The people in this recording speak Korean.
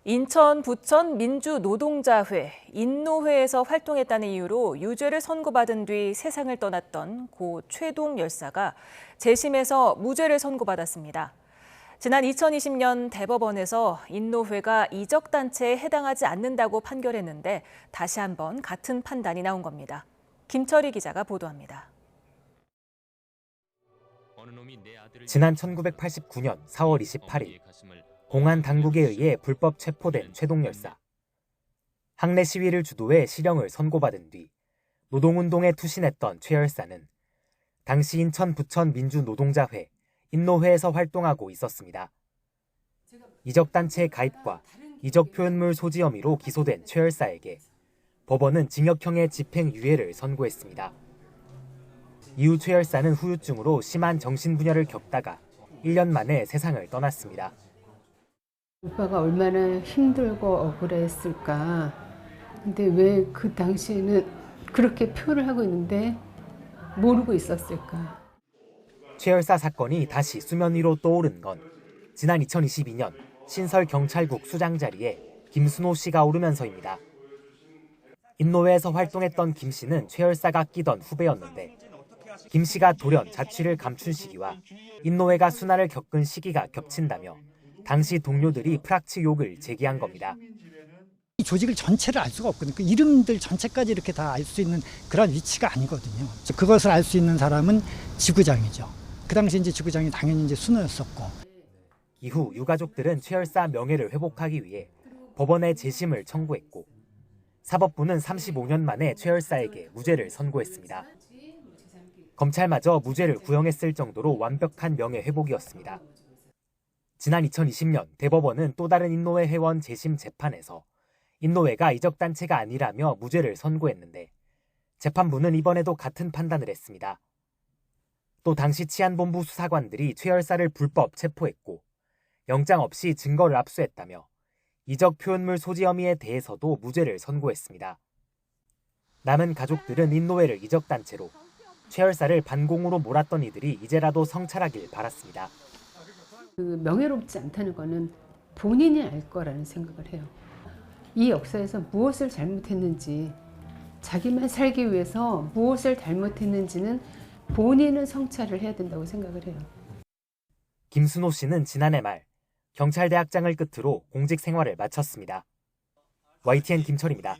인천 부천 민주노동자회, 인노회에서 활동했다는 이유로 유죄를 선고받은 뒤 세상을 떠났던 고 최동 열사가 재심에서 무죄를 선고받았습니다. 지난 2020년 대법원에서 인노회가 이적단체에 해당하지 않는다고 판결했는데 다시 한번 같은 판단이 나온 겁니다. 김철희 기자가 보도합니다. 지난 1989년 4월 28일 공안 당국에 의해 불법 체포된 최동 열사. 항내 시위를 주도해 실형을 선고받은 뒤 노동운동에 투신했던 최 열사는 당시 인천 부천 민주노동자회 인노회에서 활동하고 있었습니다. 이적단체 가입과 이적표현물 소지 혐의로 기소된 최 열사에게 법원은 징역형의 집행유예를 선고했습니다. 이후 최 열사는 후유증으로 심한 정신분열을 겪다가 1년 만에 세상을 떠났습니다. 오빠가 얼마나 힘들고 억울했을까. 근데 왜 그 당시에는 그렇게 표를 하고 있는데 모르고 있었을까. 최 열사 사건이 다시 수면 위로 떠오른 건 지난 2022년 신설경찰국 수장 자리에 김순호 씨가 오르면서입니다. 인노회에서 활동했던 김 씨는 최 열사가 끼던 후배였는데 김 씨가 돌연 자취를 감춘 시기와 인노회가 순환을 겪은 시기가 겹친다며 당시 동료들이 프락치 욕을 제기한 겁니다. 이 조직을 전체를 알 수가 없거든요. 그 이름들 전체까지 이렇게 다 알 수 있는 그런 위치가 아니거든요. 그것을 알 수 있는 사람은 지구장이죠. 그 당시 이제 지구장이 당연히 이제 순호였었고. 이후 유가족들은 최 열사 명예를 회복하기 위해 법원에 재심을 청구했고 사법부는 35년 만에 최 열사에게 무죄를 선고했습니다. 검찰마저 무죄를 구형했을 정도로 완벽한 명예 회복이었습니다. 지난 2020년 대법원은 또 다른 인노회 회원 재심 재판에서 인노회가 이적단체가 아니라며 무죄를 선고했는데 재판부는 이번에도 같은 판단을 했습니다. 또 당시 치안본부 수사관들이 최 열사를 불법 체포했고 영장 없이 증거를 압수했다며 이적 표현물 소지 혐의에 대해서도 무죄를 선고했습니다. 남은 가족들은 인노회를 이적단체로 최 열사를 반공으로 몰았던 이들이 이제라도 성찰하길 바랐습니다. 그 명예롭지 않다는 거는 본인이 알 거라는 생각을 해요. 이 역사에서 무엇을 잘못했는지, 자기만 살기 위해서 무엇을 잘못했는지는 본인은 성찰을 해야 된다고 생각을 해요. 김순호 씨는 지난해 말 경찰대학장을 끝으로 공직 생활을 마쳤습니다. YTN 김철입니다.